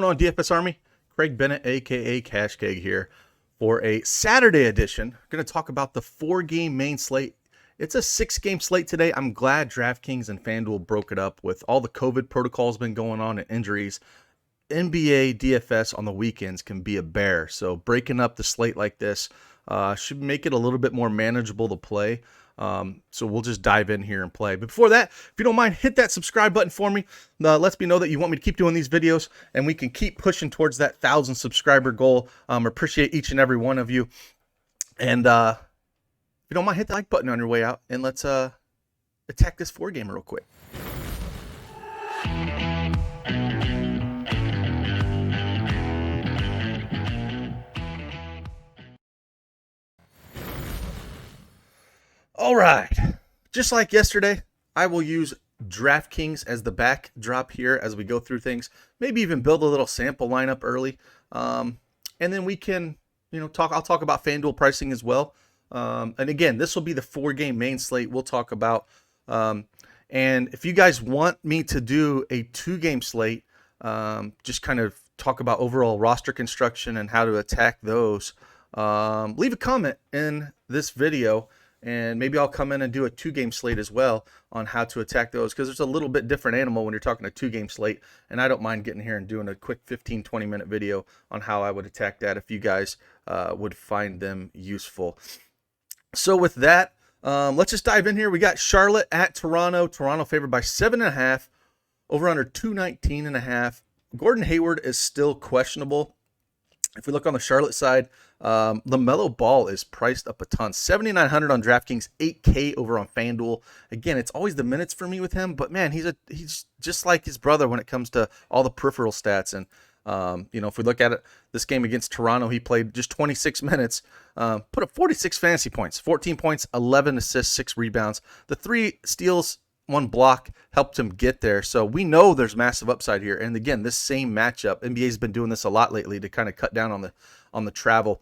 going on, DFS Army? Craig Bennett, aka Cash Keg here for a Saturday edition. Going to talk about the 4-game main slate. It's a 6-game slate today. I'm glad DraftKings and FanDuel broke it up with all the COVID protocols been going on and injuries. NBA DFS on the weekends can be a bear. So breaking up the slate like this should make it a little bit more manageable to play. So we'll just dive in here and play. But before that, if you don't mind, hit that subscribe button for me. Lets me know that you want me to keep doing these videos and we can keep pushing towards that 1,000 subscriber goal. Appreciate each and every one of you. And if you don't mind, hit the like button on your way out and let's attack this 4-game real quick. All right, just like yesterday, I will use DraftKings as the backdrop here as we go through things. Maybe even build a little sample lineup early, and then we can, talk. I'll talk about FanDuel pricing as well. And again, this will be the 4-game main slate we'll talk about. And if you guys want me to do a 2-game slate, just kind of talk about overall roster construction and how to attack those, leave a comment in this video. And maybe I'll come in and do a 2-game slate as well on how to attack those, because there's a little bit different animal when you're talking a 2-game slate. And I don't mind getting here and doing a quick 15-20 minute video on how I would attack that if you guys would find them useful. So with that, let's just dive in here. We got Charlotte at Toronto. Toronto favored by 7.5, over under 219.5. Gordon Hayward is still questionable. If we look on the Charlotte side, LaMelo Ball is priced up a ton. 7,900 on DraftKings, 8K over on FanDuel. Again, it's always the minutes for me with him, but man, he's just like his brother when it comes to all the peripheral stats. And if we look at it, this game against Toronto, he played just 26 minutes, put up 46 fantasy points, 14 points, 11 assists, 6 rebounds. The 3 steals, 1 block helped him get there. So we know there's massive upside here. And again, this same matchup, NBA's been doing this a lot lately to kind of cut down on the travel,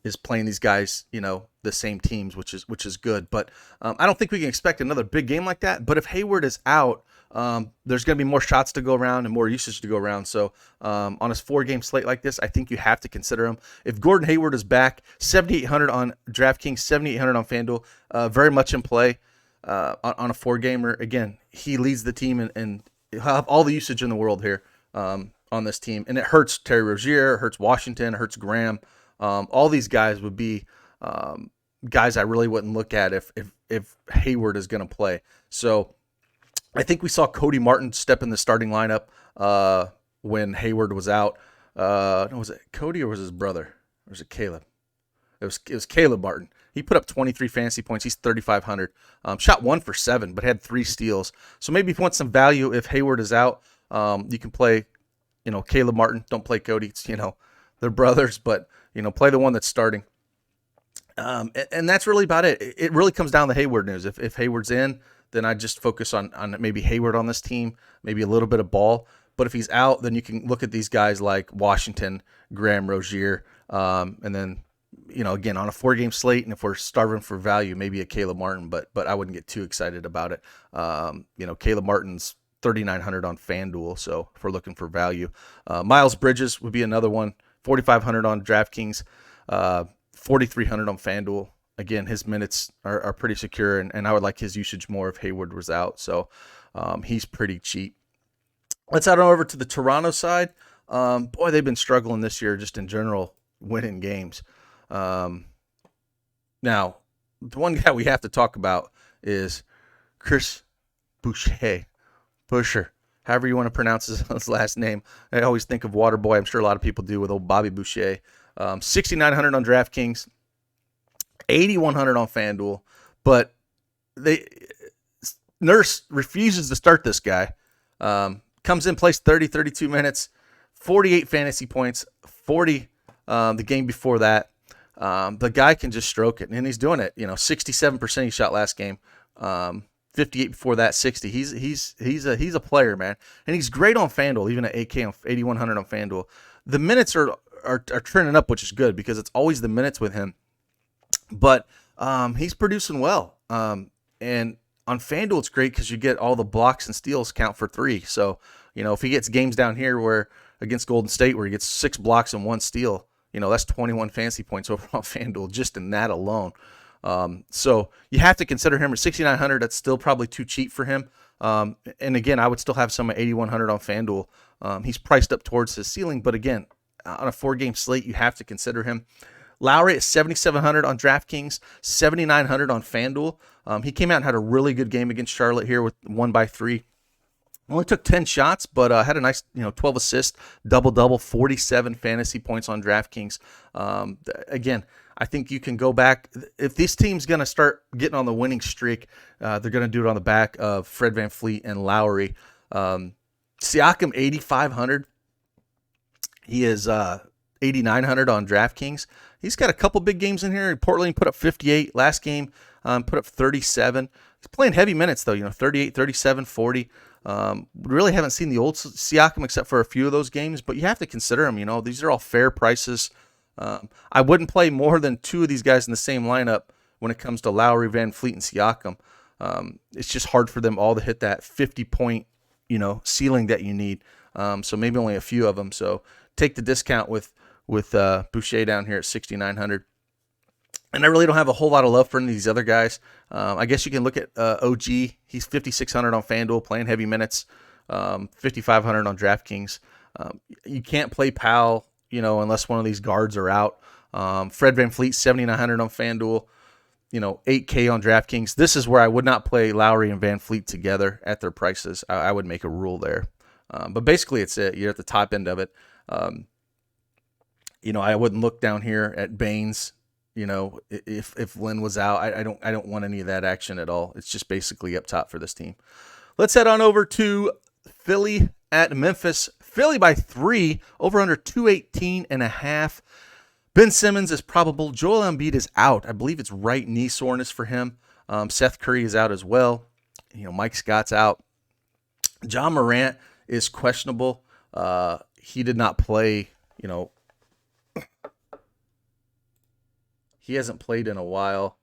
is playing these guys, the same teams, which is good. But I don't think we can expect another big game like that. But if Hayward is out, there's going to be more shots to go around and more usage to go around. So on a 4-game slate like this, I think you have to consider him. If Gordon Hayward is back, 7,800 on DraftKings, 7,800 on FanDuel, very much in play. On a 4-gamer, again, he leads the team and he'll have all the usage in the world here on this team. And it hurts Terry Rozier, it hurts Washington, it hurts Graham. All these guys would be guys I really wouldn't look at if Hayward is going to play. So I think we saw Cody Martin step in the starting lineup when Hayward was out. Was it Cody or was his brother? Or was it Caleb? It was Caleb Martin. He put up 23 fantasy points. He's 3,500. Shot 1 for 7, but had 3 steals. So maybe if you want some value, if Hayward is out, you can play, Caleb Martin. Don't play Cody. It's, they're brothers, but, play the one that's starting. And that's really about it. It really comes down to Hayward news. If Hayward's in, then I just focus on maybe Hayward on this team, maybe a little bit of Ball. But if he's out, then you can look at these guys like Washington, Graham, Rozier, and then, again, on a 4-game slate, and if we're starving for value, maybe a Caleb Martin, but I wouldn't get too excited about it. Caleb Martin's 3,900 on FanDuel, so if we're looking for value. Miles Bridges would be another one, 4,500 on DraftKings, 4,300 on FanDuel. Again, his minutes are pretty secure, and I would like his usage more if Hayward was out, so he's pretty cheap. Let's head on over to the Toronto side. Boy, they've been struggling this year just in general, winning games. Now, the one guy we have to talk about is Chris Boucher, however you want to pronounce his last name. I always think of Waterboy. I'm sure a lot of people do with old Bobby Boucher. 6,900 on DraftKings, 8,100 on FanDuel, but Nurse refuses to start this guy. Comes in, plays 32 minutes, 48 fantasy points, 40 the game before that. The guy can just stroke it, and he's doing it. 67% he shot last game, 58 before that, 60. He's a player, man, and he's great on FanDuel, even at 8K on 8,100 on FanDuel. The minutes are trending up, which is good because it's always the minutes with him. But he's producing well, and on FanDuel it's great because you get all the blocks and steals count for 3. So If he gets games down here where against Golden State where he gets 6 blocks and 1 steal, that's 21 fantasy points over on FanDuel just in that alone. So you have to consider him at 6,900. That's still probably too cheap for him. And again, I would still have some at 8,100 on FanDuel. He's priced up towards his ceiling, but again, on a 4-game slate, you have to consider him. Lowry at 7,700 on DraftKings, 7,900 on FanDuel. He came out and had a really good game against Charlotte here with 1 by 3. Only took 10 shots, but had a nice, 12 assists, double-double, 47 fantasy points on DraftKings. Again, I think you can go back. If this team's going to start getting on the winning streak, they're going to do it on the back of Fred VanVleet and Lowry. Siakam, 8,500. He is 8,900 on DraftKings. He's got a couple big games in here. Portland put up 58. Last game put up 37. He's playing heavy minutes, though, 38, 37, 40. Really haven't seen the old Siakam except for a few of those games, but you have to consider him. These are all fair prices. I wouldn't play more than 2 of these guys in the same lineup when it comes to Lowry, VanVleet, and Siakam. It's just hard for them all to hit that 50-point, ceiling that you need. So maybe only a few of them. So take the discount with Boucher down here at 6,900. And I really don't have a whole lot of love for any of these other guys. I guess you can look at OG. He's 5,600 on FanDuel, playing heavy minutes, 5,500 on DraftKings. You can't play Powell, unless one of these guards are out. Fred VanVleet, 7,900 on FanDuel, $8K on DraftKings. This is where I would not play Lowry and VanVleet together at their prices. I would make a rule there. But basically, it's it. You're at the top end of it. I wouldn't look down here at Baines. If Lynn was out, I don't want any of that action at all. It's just basically up top for this team. Let's head on over to Philly at Memphis. Philly by 3, over under 218.5. Ben Simmons is probable. Joel Embiid is out. I believe it's right knee soreness for him. Seth Curry is out as well. Mike Scott's out. John Morant is questionable. He did not play, he hasn't played in a while.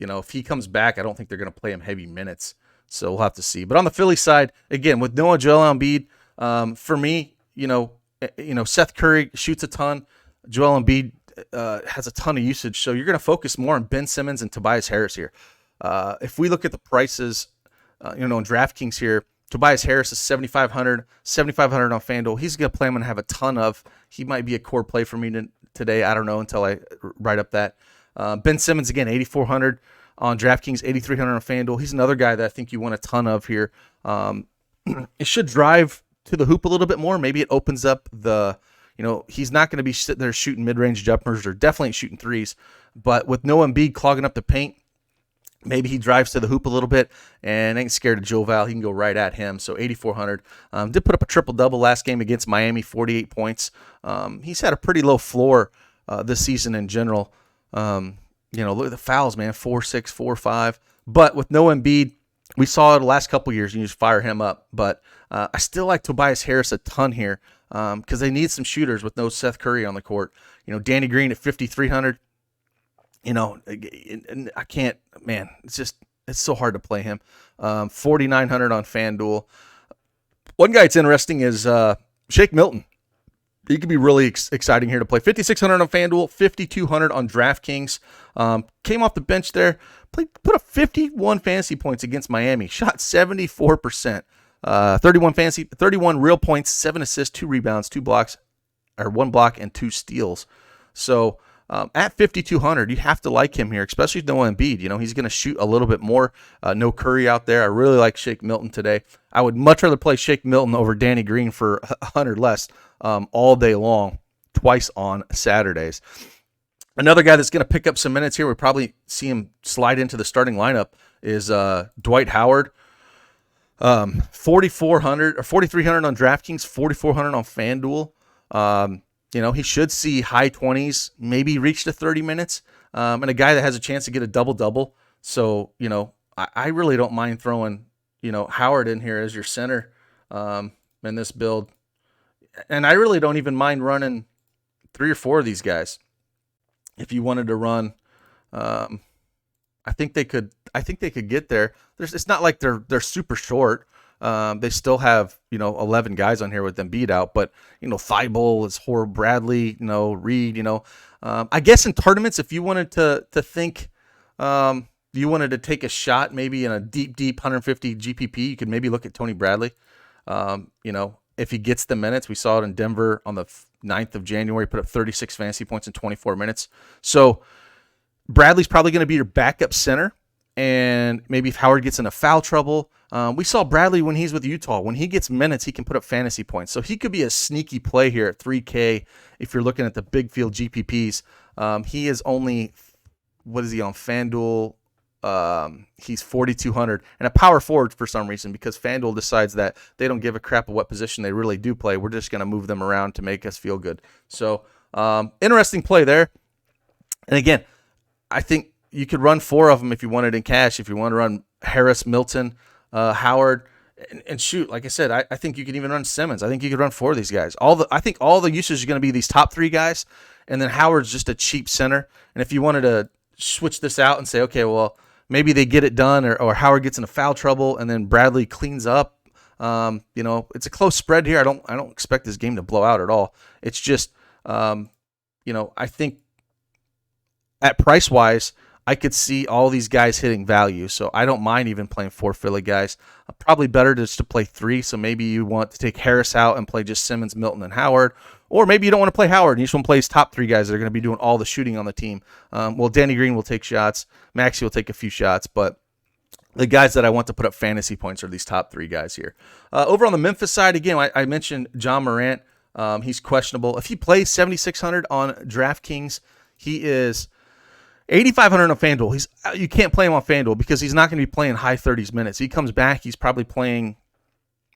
If he comes back, I don't think they're going to play him heavy minutes. So we'll have to see. But on the Philly side, again, with Noah Joel Embiid, for me, Seth Curry shoots a ton. Joel Embiid has a ton of usage. So you're going to focus more on Ben Simmons and Tobias Harris here. If we look at the prices, in DraftKings here, Tobias Harris is 7,500 on FanDuel. He's going to play him and have a ton of. He might be a core play for me today. I don't know until I write up that. Ben Simmons, again, 8,400 on DraftKings, 8,300 on FanDuel. He's another guy that I think you want a ton of here. It should drive to the hoop a little bit more. Maybe it opens up the, he's not going to be sitting there shooting mid-range jumpers or definitely ain't shooting threes. But with no Embiid clogging up the paint, maybe he drives to the hoop a little bit and ain't scared of Joe Val. He can go right at him. So 8,400. Did put up a triple-double last game against Miami, 48 points. He's had a pretty low floor this season in general. Look at the fouls, man, 4-6, 4-5. But with no Embiid, we saw it the last couple years, and you just fire him up. But I still like Tobias Harris a ton here because they need some shooters with no Seth Curry on the court. Danny Green at 5,300. I can't, man, it's so hard to play him. 4,900 on FanDuel. One guy that's interesting is Shake Milton. He could be really exciting here to play. 5,600 on FanDuel, 5,200 on DraftKings. Came off the bench there, put up 51 fantasy points against Miami. Shot 74%. 31 real points, 7 assists, 2 rebounds, 2 blocks, or 1 block and 2 steals. So at 5,200, you have to like him here, especially with no Embiid. He's going to shoot a little bit more. No Curry out there. I really like Shake Milton today. I would much rather play Shake Milton over Danny Green for 100 less all day long, twice on Saturdays. Another guy that's going to pick up some minutes here, we probably see him slide into the starting lineup, is Dwight Howard. 4,400 or 4,300 on DraftKings, 4,400 on FanDuel. He should see high 20s, maybe reach to 30 minutes. And a guy that has a chance to get a double-double. So, I really don't mind throwing, Howard in here as your center in this build. And I really don't even mind running 3 or 4 of these guys. If you wanted to run, I think they could get there. It's not like they're super short. They still have, 11 guys on here with them beat out, but, Thibault is horrible, Bradley, Reed, I guess in tournaments, if you wanted to think, you wanted to take a shot maybe in a deep 150 GPP, you could maybe look at Tony Bradley. If he gets the minutes, we saw it in Denver on the 9th of January, put up 36 fantasy points in 24 minutes. So Bradley's probably going to be your backup center. And maybe if Howard gets into foul trouble, we saw Bradley when he's with Utah. When he gets minutes, he can put up fantasy points. So he could be a sneaky play here at 3K if you're looking at the big field GPPs. He is only, what is he on FanDuel? He's 4,200 and a power forward for some reason, because FanDuel decides that they don't give a crap of what position they really do play. We're just going to move them around to make us feel good. So interesting play there. And again, I think you could run 4 of them if you wanted in cash. If you want to run Harris, Milton, Howard, and shoot, like I said, I think you could even run Simmons. I think you could run 4 of these guys. I think all the usage is going to be these top 3 guys, and then Howard's just a cheap center. And if you wanted to switch this out and say, okay, well, maybe they get it done, or Howard gets into foul trouble, and then Bradley cleans up. It's a close spread here. I don't expect this game to blow out at all. It's just, I think at price wise, I could see all these guys hitting value, so I don't mind even playing 4 Philly guys. Probably better just to play 3, so maybe you want to take Harris out and play just Simmons, Milton, and Howard, or maybe you don't want to play Howard and you just want to play his top 3 guys that are going to be doing all the shooting on the team. Danny Green will take shots, Maxey will take a few shots, but the guys that I want to put up fantasy points are these top 3 guys here. Over on the Memphis side, again, I mentioned John Morant. He's questionable. If he plays 7,600 on DraftKings, he is 8,500 on FanDuel. You can't play him on FanDuel because he's not going to be playing high 30s minutes. He comes back, he's probably playing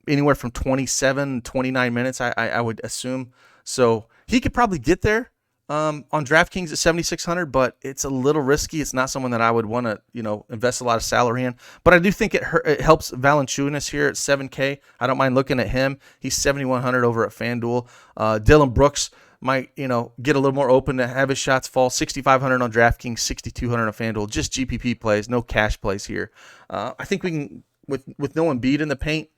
anywhere from 27, 29 minutes, I would assume. So he could probably get there on DraftKings at 7,600, but it's a little risky. It's not someone that I would want to, invest a lot of salary in. But I do think it helps Valanciunas here at 7K. I don't mind looking at him. He's 7,100 over at FanDuel. Dylan Brooks might, get a little more open to have his shots fall. 6,500 on DraftKings, 6,200 on FanDuel. Just GPP plays, no cash plays here. I think we can, with no Embiid in the paint,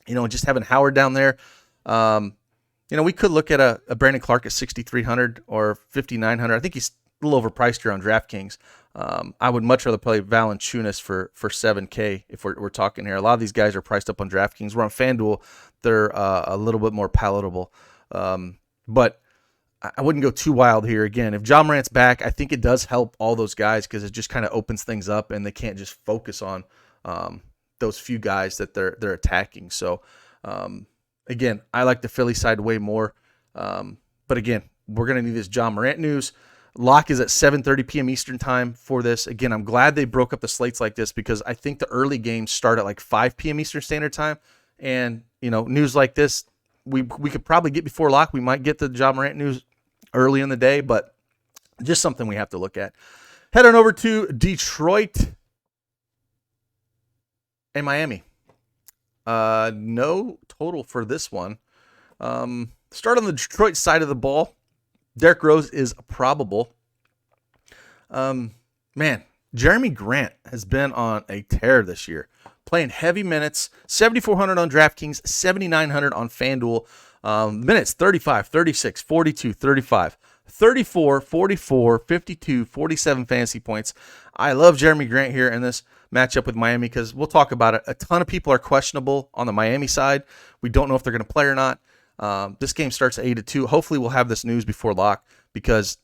just having Howard down there, we could look at a Brandon Clark at 6,300 or 5,900. I think he's a little overpriced here on DraftKings. I would much rather play Valanciunas for 7K if we're talking here. A lot of these guys are priced up on DraftKings. We're on FanDuel. They're a little bit more palatable. But I wouldn't go too wild here. Again, if John Morant's back, I think it does help all those guys because it just kind of opens things up and they can't just focus on those few guys that they're attacking. So, again, I like the Philly side way more. But again, we're going to need this John Morant news. Lock is at 7:30 p.m. Eastern time for this. Again, I'm glad they broke up the slates like this because I think the early games start at like 5 p.m. Eastern Standard Time. And, news like this, we could probably get before lock. We might get the John Morant news early in the day, but just something we have to look at. Head on over to Detroit and Miami. No total for this one. Start on the Detroit side of the ball. Derrick Rose is probable. Jeremy Grant has been on a tear this year. Playing heavy minutes, 7,400 on DraftKings, 7,900 on FanDuel. Minutes, 35, 36, 42, 35, 34, 44, 52, 47 fantasy points. I love Jeremy Grant here in this matchup with Miami because we'll talk about it. A ton of people are questionable on the Miami side. We don't know if they're going to play or not. This game starts at 8-2. Hopefully we'll have this news before lock because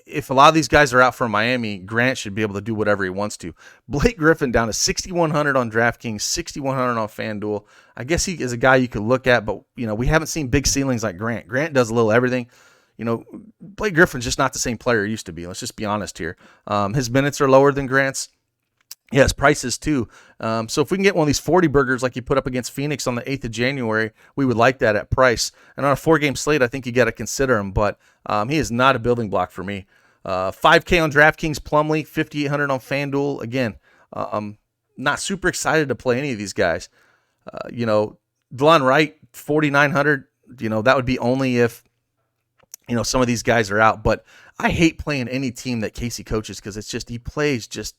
if a lot of these guys are out for Miami, Grant should be able to do whatever he wants to. Blake Griffin down to 6,100 on DraftKings, 6,100 on FanDuel. I guess he is a guy you could look at, but we haven't seen big ceilings like Grant. Grant does a little everything. Blake Griffin's just not the same player he used to be. Let's just be honest here. His minutes are lower than Grant's. Yes, prices too. So if we can get one of these 40 burgers like you put up against Phoenix on the 8th of January, we would like that at price. And on a 4-game slate, I think you got to consider him, but he is not a building block for me. 5K on DraftKings, Plumlee, 5,800 on FanDuel. Again, not super excited to play any of these guys. DeLon Wright, 4,900. That would be only if some of these guys are out. But I hate playing any team that Casey coaches because it's just he plays just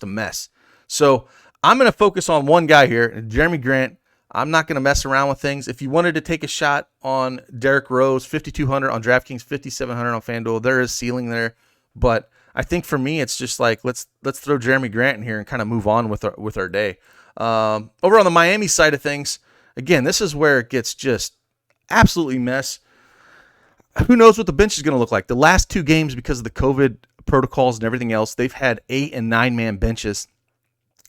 a mess. So I'm going to focus on one guy here, Jeremy Grant. I'm not going to mess around with things. If you wanted to take a shot on Derrick Rose, 5,200 on DraftKings, 5,700 on FanDuel, there is ceiling there. But I think for me, it's just like let's throw Jeremy Grant in here and kind of move on with our day. Over on the Miami side of things, again, this is where it gets just absolutely mess. Who knows what the bench is going to look like? The last 2 games, because of the COVID protocols and everything else, they've had 8 and 9 man benches,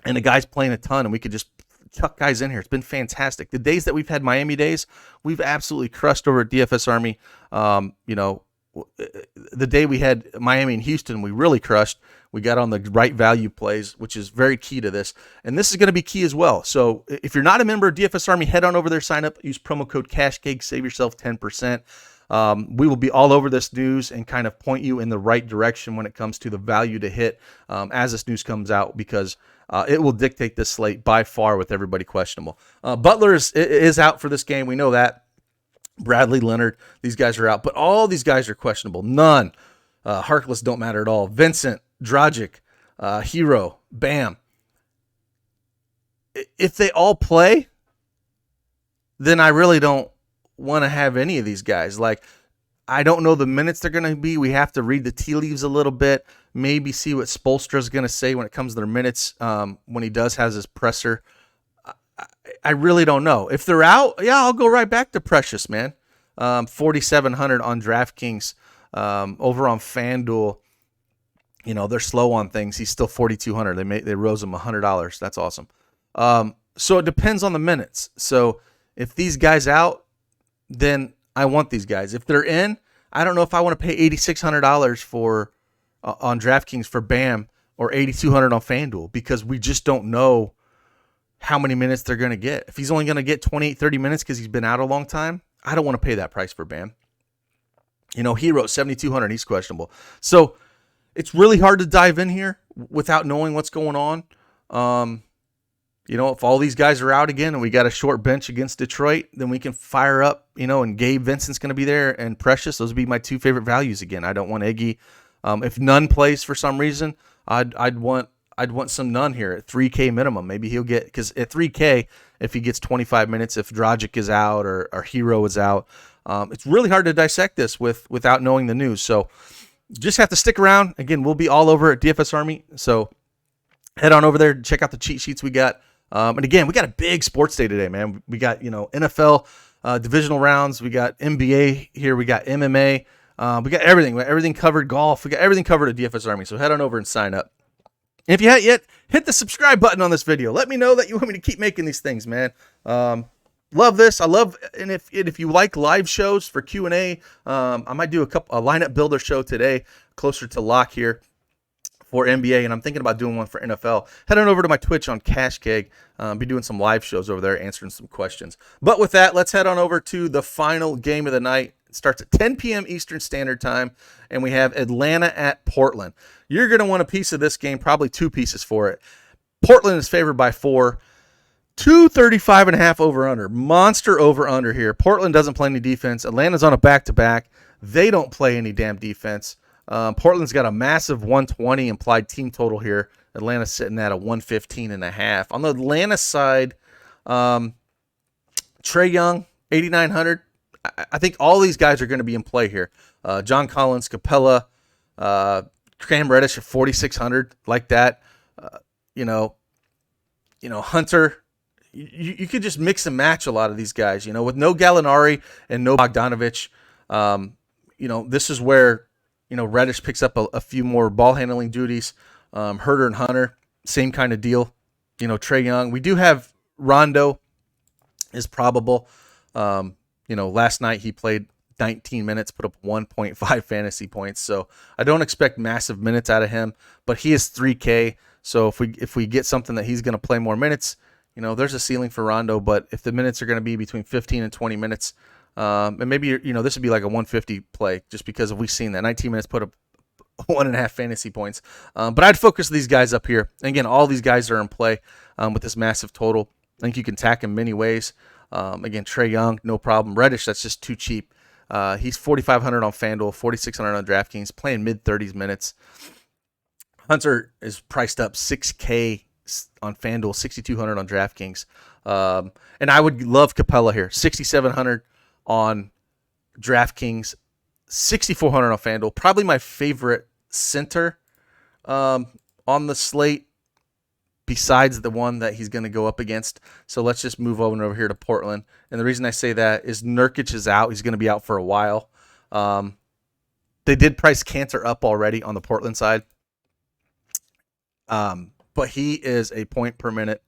and the guy's playing a ton, and we could just chuck guys in here. It's been fantastic. The days that we've had Miami days, we've absolutely crushed over at DFS Army. The day we had Miami and Houston, we really crushed. We got on the right value plays, which is very key to this. And this is going to be key as well. So if you're not a member of DFS Army, head on over there, sign up, use promo code CashCake, save yourself 10%. We will be all over this news and kind of point you in the right direction when it comes to the value to hit as this news comes out, because it will dictate this slate by far with everybody questionable. Butler is out for this game. We know that. Bradley, Leonard, these guys are out. But all these guys are questionable. None. Harkless don't matter at all. Vincent, Dragic, Hero, Bam. If they all play, then I really don't want to have any of these guys. Like, I don't know the minutes they're going to be. We have to read the tea leaves a little bit, maybe see what Spoelstra's going to say when it comes to their minutes when he does has his presser. I really don't know. If they're out, yeah, I'll go right back to Precious, man. 4,700 on DraftKings. Over on FanDuel, they're slow on things. He's still 4,200. They rose him $100. That's awesome. So it depends on the minutes. So if these guys out, then I want these guys. If they're in, I don't know if I want to pay $8,600 for on DraftKings for Bam or $8,200 on FanDuel, because we just don't know how many minutes they're going to get. If he's only going to get 28, 30 minutes because he's been out a long time, I don't want to pay that price for Bam. Hero, 7,200, he's questionable. So it's really hard to dive in here without knowing what's going on. If all these guys are out again and we got a short bench against Detroit, then we can fire up, and Gabe Vincent's going to be there and Precious. Those would be my 2 favorite values again. I don't want Iggy. If none plays for some reason, I'd want some none here at 3K minimum. Maybe he'll get, because at 3K, if he gets 25 minutes, if Dragic is out or Hero is out, it's really hard to dissect this without knowing the news. So just have to stick around. Again, we'll be all over at DFS Army. So head on over there and check out the cheat sheets we got. And again, we got a big sports day today, man. We got, NFL divisional rounds. We got NBA here. We got MMA. We got everything. We got everything covered. Golf. We got everything covered at DFS Army. So head on over and sign up. And if you haven't yet, hit the subscribe button on this video. Let me know that you want me to keep making these things, man. Love this. I love, and if you like live shows for Q&A, I might do a lineup builder show today, closer to lock here for NBA, and I'm thinking about doing one for NFL. Head on over to my Twitch on CashCake. Be doing some live shows over there, answering some questions. But with that, let's head on over to the final game of the night. It starts at 10 p.m. Eastern Standard Time, and we have Atlanta at Portland. You're going to want a piece of this game, probably 2 pieces for it. Portland is favored by 4. 235.5 over-under. Monster over-under here. Portland doesn't play any defense. Atlanta's on a back-to-back. They don't play any damn defense. Portland's got a massive 120 implied team total here. Atlanta's sitting at a 115.5. On the Atlanta side, Trae Young, 8,900. I think all these guys are going to be in play here. John Collins, Capella, Cam Reddish at 4,600, like that. Hunter. You could just mix and match a lot of these guys. With no Gallinari and no Bogdanovich. This is where Reddish picks up a few more ball handling duties. Herter and Hunter, same kind of deal. Trae Young. We do have Rondo is probable. Last night he played 19 minutes, put up 1.5 fantasy points. So I don't expect massive minutes out of him, but he is 3K. So if we get something that he's going to play more minutes, there's a ceiling for Rondo. But if the minutes are going to be between 15 and 20 minutes, and maybe this would be like a 150 play, just because if we've seen that 19 minutes put up 1.5 fantasy points. But I'd focus these guys up here. And again, all these guys are in play with this massive total. I think you can tack him many ways. Again, Trae Young, no problem. Reddish, that's just too cheap. He's 4,500 on FanDuel, 4,600 on DraftKings, playing mid-30s minutes. Hunter is priced up 6K on FanDuel, 6,200 on DraftKings. And I would love Capella here, 6,700 on DraftKings, 6,400 on FanDuel. Probably my favorite center on the slate besides the one that he's going to go up against. So let's just move over here to Portland. And the reason I say that is Nurkic is out. He's going to be out for a while. They did price Cantor up already on the Portland side. But he is a point per minute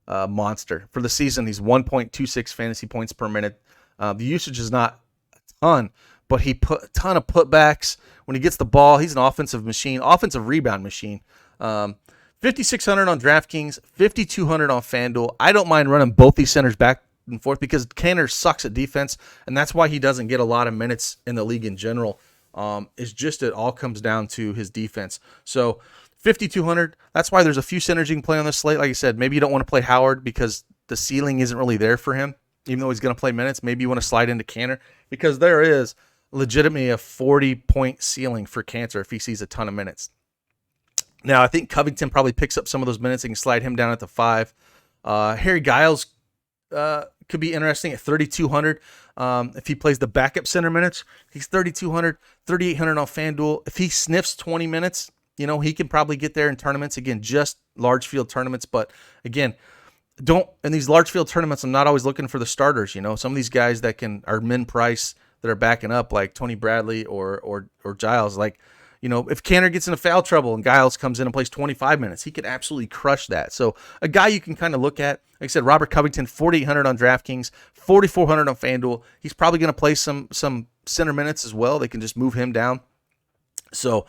monster. For the season, he's 1.26 fantasy points per minute. The usage is not a ton, but he put a ton of putbacks. When he gets the ball, he's an offensive machine, offensive rebound machine. 5,600 on DraftKings, 5,200 on FanDuel. I don't mind running both these centers back and forth because Cantor sucks at defense, and that's why he doesn't get a lot of minutes in the league in general. It's just it all comes down to his defense. So 5,200, that's why there's a few centers you can play on this slate. Like I said, maybe you don't want to play Howard because the ceiling isn't really there for him, even though he's going to play minutes. Maybe you want to slide into Cantor because there is legitimately a 40-point ceiling for Cantor if he sees a ton of minutes. Now, I think Covington probably picks up some of those minutes and can slide him down at the 5. Harry Giles could be interesting at 3,200. If he plays the backup center minutes, he's 3,200, 3,800 on FanDuel. If he sniffs 20 minutes, he can probably get there in tournaments. Again, just large field tournaments. But again, in these large field tournaments, I'm not always looking for the starters. Some of these guys that are min price that are backing up, like Tony Bradley or Giles. Like, if Cantor gets into foul trouble and Giles comes in and plays 25 minutes, he could absolutely crush that. So a guy you can kind of look at, like I said, Robert Covington, 4,800 on DraftKings, 4,400 on FanDuel. He's probably going to play some center minutes as well. They can just move him down. So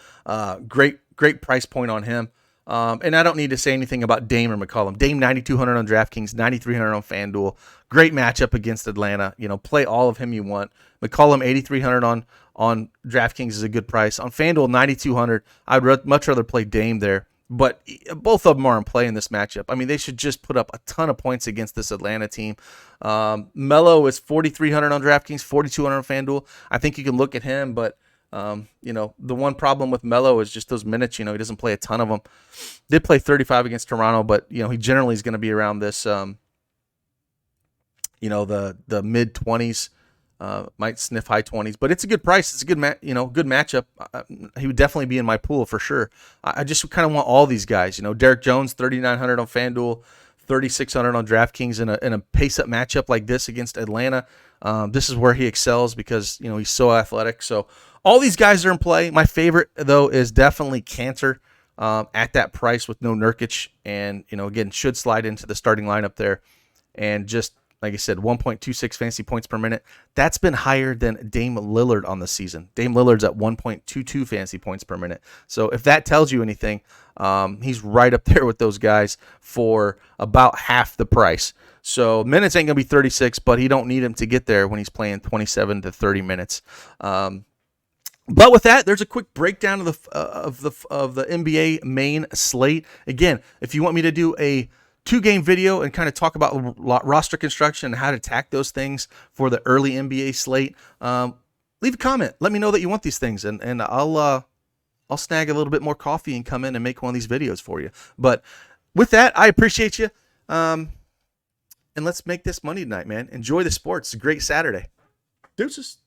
great price point on him. And I don't need to say anything about Dame or McCollum. Dame, 9,200 on DraftKings, 9,300 on FanDuel. Great matchup against Atlanta. Play all of him you want. McCollum, 8,300 on DraftKings is a good price. On FanDuel, 9,200. I'd much rather play Dame there. But both of them are in play in this matchup. I mean, they should just put up a ton of points against this Atlanta team. Melo is 4,300 on DraftKings, 4,200 on FanDuel. I think you can look at him, but the one problem with Melo is just those minutes. He doesn't play a ton of them. Did play 35 against Toronto, but he generally is going to be around this, the mid 20s, might sniff high 20s. But it's a good price. It's a good good matchup. He would definitely be in my pool for sure. I just kind of want all these guys. Derek Jones, 3,900 on FanDuel, 3,600 on DraftKings in a pace-up matchup like this against Atlanta. This is where he excels because he's so athletic. So all these guys are in play. My favorite though is definitely Cantor at that price with no Nurkic, and again should slide into the starting lineup there. And just like I said, 1.26 fantasy points per minute. That's been higher than Dame Lillard on the season. Dame Lillard's at 1.22 fantasy points per minute. So if that tells you anything, he's right up there with those guys for about half the price. So minutes ain't going to be 36, but he don't need him to get there when he's playing 27 to 30 minutes. But with that, there's a quick breakdown of the NBA main slate. Again, if you want me to do a 2-game video and kind of talk about roster construction and how to attack those things for the early NBA slate, leave a comment. Let me know that you want these things, and I'll snag a little bit more coffee and come in and make one of these videos for you. But with that, I appreciate you. And let's make this money tonight, man. Enjoy the sports. It's a great Saturday. Deuces.